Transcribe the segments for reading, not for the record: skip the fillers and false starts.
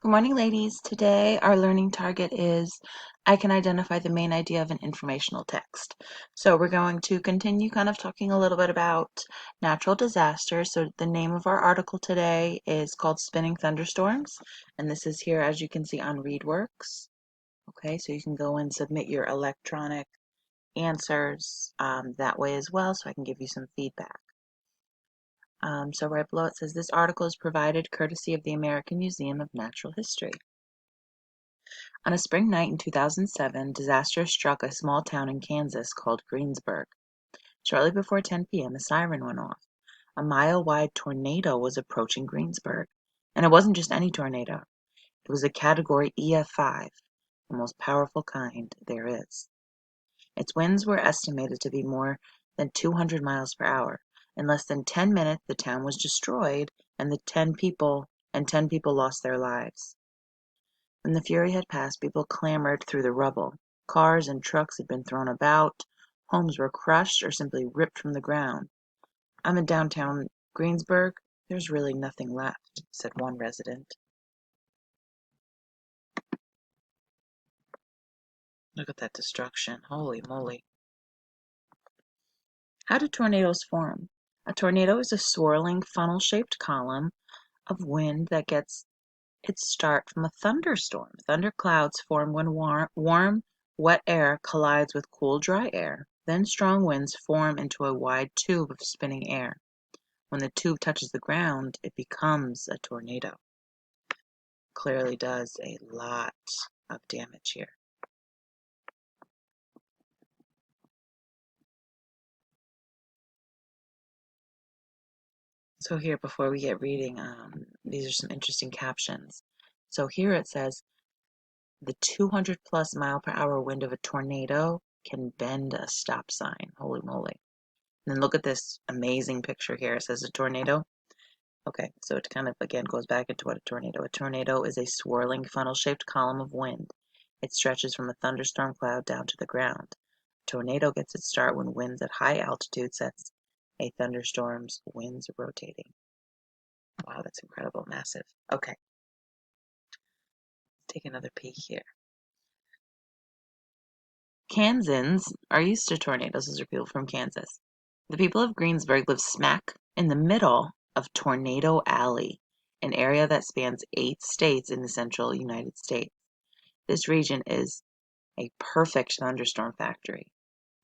Good morning, ladies. Today, our learning target is I can identify the main idea of an informational text. So we're going to continue kind of talking a little bit about natural disasters. So the name of our article today is called Spinning Thunderstorms. And this is here, as you can see, on ReadWorks. Okay, so you can go and submit your electronic answers that way as well, so I can give you some feedback. So right below it says, this article is provided courtesy of the American Museum of Natural History. On a spring night in 2007, disaster struck a small town in Kansas called Greensburg. Shortly before 10 p.m., a siren went off. A mile-wide tornado was approaching Greensburg. And it wasn't just any tornado. It was a Category EF5, the most powerful kind there is. Its winds were estimated to be more than 200 miles per hour. In less than 10 minutes, the town was destroyed, and 10 people lost their lives. When the fury had passed, people clambered through the rubble. Cars and trucks had been thrown about, homes were crushed or simply ripped from the ground. "I'm in downtown Greensburg. There's really nothing left," said one resident. Look at that destruction. Holy moly. How do tornadoes form? A tornado is a swirling, funnel-shaped column of wind that gets its start from a thunderstorm. Thunderclouds form when warm, wet air collides with cool, dry air. Then strong winds form into a wide tube of spinning air. When the tube touches the ground, it becomes a tornado. Clearly does a lot of damage here. So here, before we get reading, these are some interesting captions. So here it says, the 200 plus mile per hour wind of a tornado can bend a stop sign. Holy moly. And then look at this amazing picture here. It says a tornado. Okay, so it kind of again goes back into what a tornado. A tornado is a swirling funnel-shaped column of wind. It stretches from a thunderstorm cloud down to the ground. A tornado gets its start when winds at high altitude sets a thunderstorm's winds rotating. Wow, that's incredible, massive. Okay, take another peek here. Kansans are used to tornadoes. Those are people from Kansas. The people of Greensburg live smack in the middle of Tornado Alley, an area that spans 8 states in the central United States. This region is a perfect thunderstorm factory.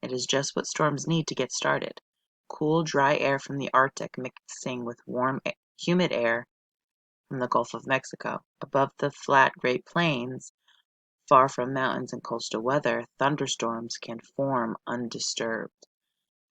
It is just what storms need to get started. Cool, dry air from the Arctic mixing with warm, humid air from the Gulf of Mexico. Above the flat Great Plains, far from mountains and coastal weather, thunderstorms can form undisturbed.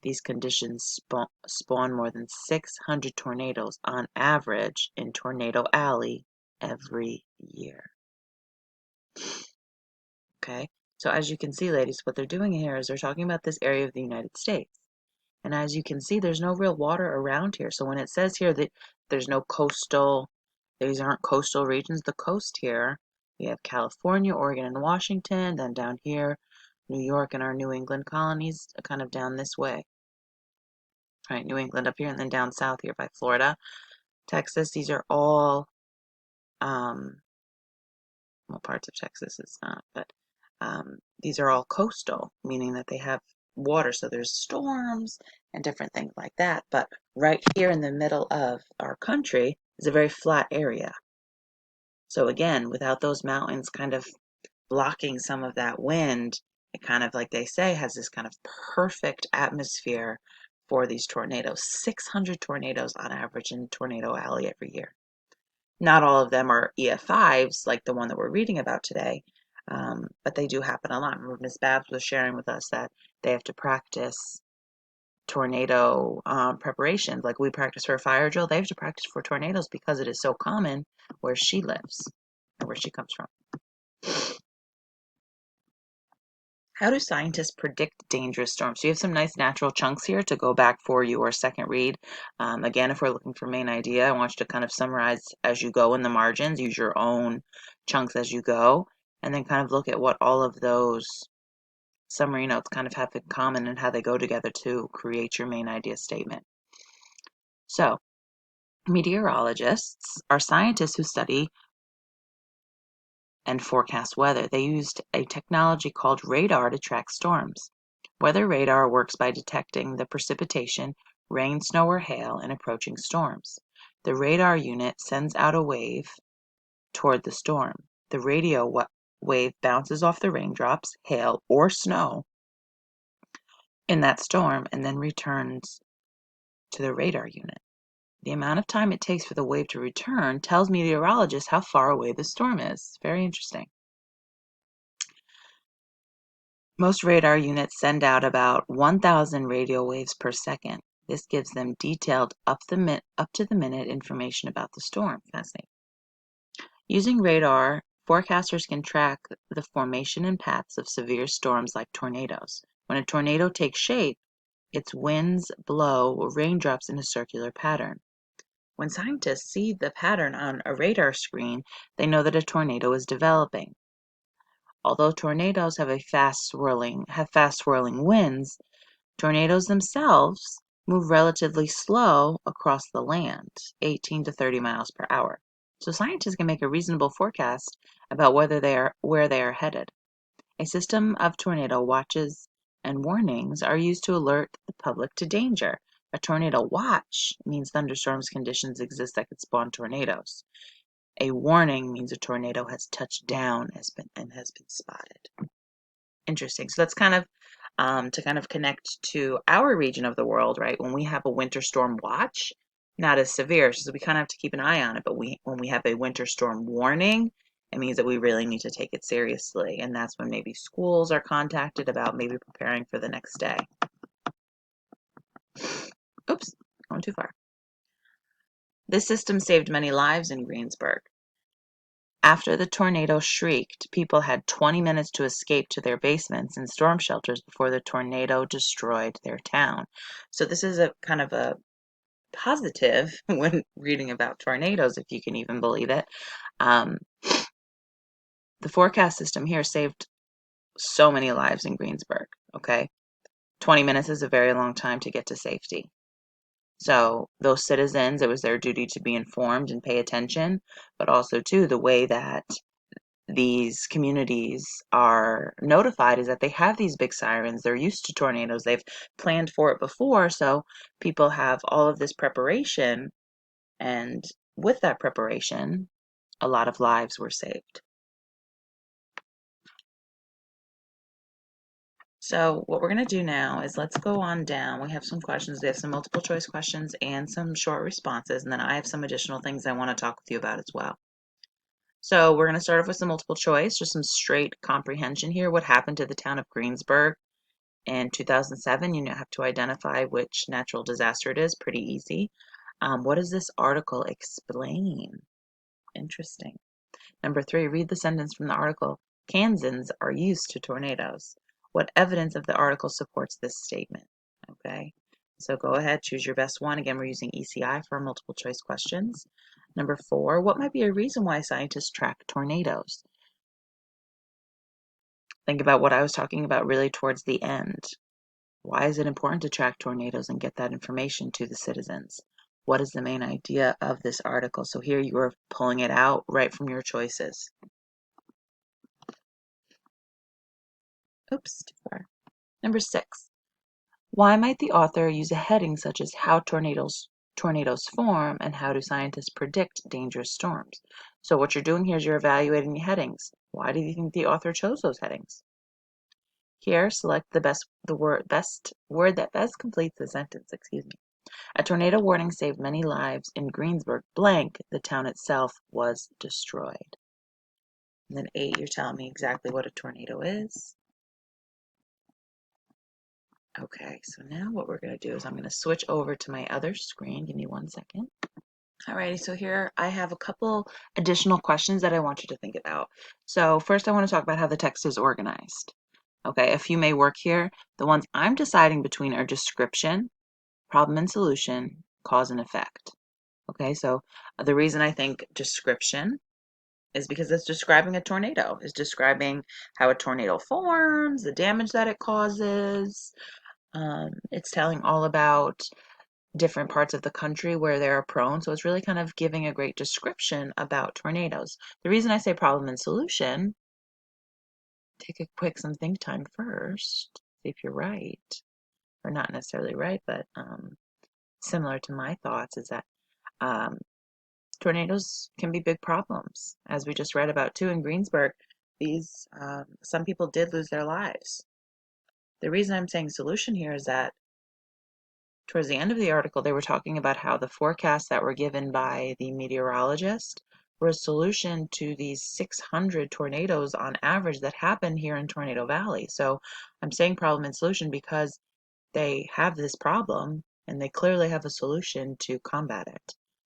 These conditions spawn more than 600 tornadoes on average in Tornado Alley every year. Okay, so as you can see, ladies, what they're doing here is they're talking about this area of the United States. And as you can see, there's no real water around here. So when it says here that there's no coastal, these aren't coastal regions, the coast here, we have California, Oregon, and Washington, then down here, New York and our New England colonies, kind of down this way. Right, New England up here, and then down south here by Florida, Texas. These are all, well, parts of Texas is not, but these are all coastal, meaning that they have water, so there's storms and different things like that. But right here in the middle of our country is a very flat area. So again, without those mountains kind of blocking some of that wind, it kind of, like they say, has this kind of perfect atmosphere for these tornadoes. 600 tornadoes on average in Tornado Alley every year. Not all of them are EF5s like the one that we're reading about today, but they do happen a lot. Remember, Ms. Babs was sharing with us that they have to practice tornado preparations. Like we practice for a fire drill, they have to practice for tornadoes because it is so common where she lives or where she comes from. How do scientists predict dangerous storms? So you have some nice natural chunks here to go back for your second read. Again, if we're looking for main idea, I want you to kind of summarize as you go in the margins, use your own chunks as you go, and then kind of look at what all of those summary notes kind of have in common and how they go together to create your main idea statement. So, meteorologists are scientists who study and forecast weather. They used a technology called radar to track storms. Weather radar works by detecting the precipitation, rain, snow, or hail in approaching storms. The radar unit sends out a wave toward the storm. The radio wave bounces off the raindrops, hail, or snow in that storm and then returns to the radar unit. The amount of time it takes for the wave to return tells meteorologists how far away the storm is. Very interesting. Most radar units send out about 1,000 radio waves per second. This gives them detailed up to the minute information about the storm. Fascinating. Using radar, forecasters can track the formation and paths of severe storms like tornadoes. When a tornado takes shape, its winds blow raindrops in a circular pattern. When scientists see the pattern on a radar screen, they know that a tornado is developing. Although tornadoes have fast swirling winds, tornadoes themselves move relatively slow across the land, 18 to 30 miles per hour. So scientists can make a reasonable forecast about where they are headed. A system of tornado watches and warnings are used to alert the public to danger. A tornado watch means thunderstorms conditions exist that could spawn tornadoes. A warning means a tornado has touched down and has been spotted. Interesting. So that's kind of to kind of connect to our region of the world, right? When we have a winter storm watch, not as severe, so we kind of have to keep an eye on it. But when we have a winter storm warning, it means that we really need to take it seriously, and that's when maybe schools are contacted about maybe preparing for the next day. Oops, going too far. This system saved many lives in Greensburg. After the tornado shrieked, people had 20 minutes to escape to their basements and storm shelters before the tornado destroyed their town. So this is a kind of a positive when reading about tornadoes, if you can even believe it. Um, the forecast system here saved so many lives in Greensburg, okay? 20 minutes is a very long time to get to safety. So those citizens, it was their duty to be informed and pay attention, but also too the way that these communities are notified is that they have these big sirens. They're used to tornadoes. They've planned for it before, so people have all of this preparation, and with that preparation, a lot of lives were saved. So what we're going to do now is let's go on down. We have some questions. We have some multiple choice questions and some short responses, and then I have some additional things I want to talk with you about as well. So we're going to start off with some multiple choice, just some straight comprehension here. What happened to the town of Greensburg in 2007? You have to identify which natural disaster it is. Pretty easy. What does this article explain? Interesting. Number 3, read the sentence from the article. Kansans are used to tornadoes. What evidence of the article supports this statement? Okay, so go ahead, choose your best one. Again, we're using ECI for multiple choice questions. Number 4, what might be a reason why scientists track tornadoes? Think about what I was talking about really towards the end. Why is it important to track tornadoes and get that information to the citizens? What is the main idea of this article? So here you are pulling it out right from your choices. Oops, too far. Number 6. Why might the author use a heading such as how tornadoes form and how do scientists predict dangerous storms? So what you're doing here is you're evaluating the headings. Why do you think the author chose those headings? Here, select the word that best completes the sentence, excuse me. A tornado warning saved many lives in Greensburg blank. The town itself was destroyed. And then 8, you're telling me exactly what a tornado is. Okay, so now what we're going to do is I'm going to switch over to my other screen. Give me 1 second. Alrighty, so here I have a couple additional questions that I want you to think about. So first I want to talk about how the text is organized. Okay, a few may work here. The ones I'm deciding between are description, problem and solution, cause and effect. Okay, so the reason I think description is because it's describing a tornado. It's describing how a tornado forms, the damage that it causes. It's telling all about different parts of the country where they are prone. So it's really kind of giving a great description about tornadoes. The reason I say problem and solution, take a quick some think time first, see if you're right, or not necessarily right, but similar to my thoughts, is that um, tornadoes can be big problems. As we just read about too in Greensburg, these some people did lose their lives. The reason I'm saying solution here is that towards the end of the article, they were talking about how the forecasts that were given by the meteorologist were a solution to these 600 tornadoes on average that happen here in Tornado Valley. So I'm saying problem and solution because they have this problem and they clearly have a solution to combat it.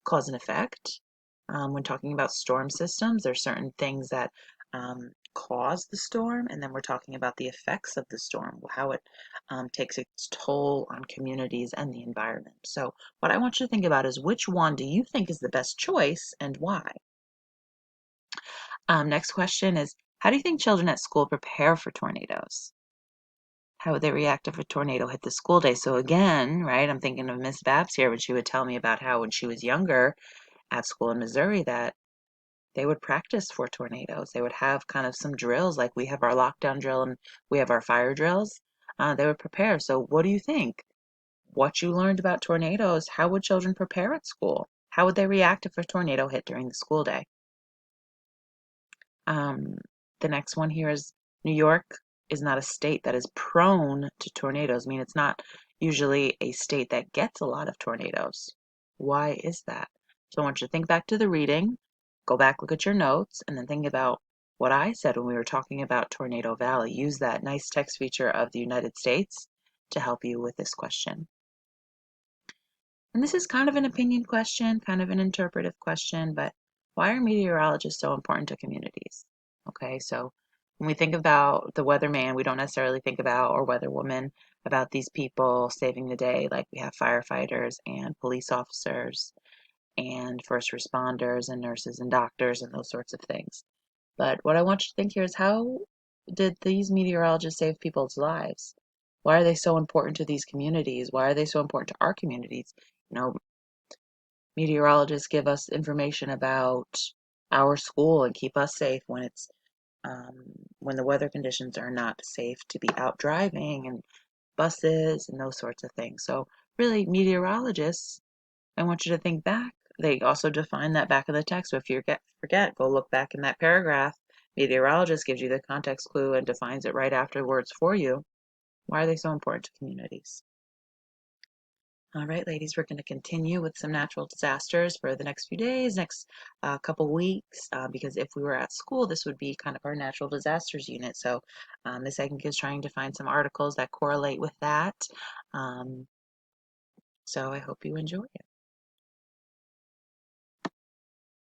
Cause and effect. When talking about storm systems, there are certain things that cause the storm, and then we're talking about the effects of the storm, how it takes its toll on communities and the environment. So, what I want you to think about is which one do you think is the best choice and why? Next question is, how do you think children at school prepare for tornadoes? How would they react if a tornado hit the school day? So again, right, I'm thinking of Miss Babs here when she would tell me about how when she was younger at school in Missouri that they would practice for tornadoes. They would have kind of some drills, like we have our lockdown drill and we have our fire drills. They would prepare. So, what do you think? What you learned about tornadoes, how would children prepare at school? How would they react if a tornado hit during the school day? Um, the next one here is New York is not a state that is prone to tornadoes. I mean, it's not usually a state that gets a lot of tornadoes. Why is that? So I want you to think back to the reading, go back, look at your notes, and then think about what I said when we were talking about Tornado Valley. Use that nice text feature of the United States to help you with this question. And this is kind of an opinion question, kind of an interpretive question, but why are meteorologists so important to communities? Okay, so when we think about the weatherman, we don't necessarily think about, or weatherwoman, about these people saving the day. Like we have firefighters and police officers and first responders and nurses and doctors and those sorts of things. But what I want you to think here is how did these meteorologists save people's lives? Why are they so important to these communities? Why are they so important to our communities? You know, meteorologists give us information about our school and keep us safe when it's um, when the weather conditions are not safe to be out driving and buses and those sorts of things. So really, meteorologists, I want you to think back. They also define that back in the text. So if you forget, go look back in that paragraph. Meteorologist gives you the context clue and defines it right afterwards for you. Why are they so important to communities? All right, ladies, we're going to continue with some natural disasters for the next few days, next couple weeks, because if we were at school, this would be kind of our natural disasters unit. So Ms. Egenk is trying to find some articles that correlate with that. So I hope you enjoy it.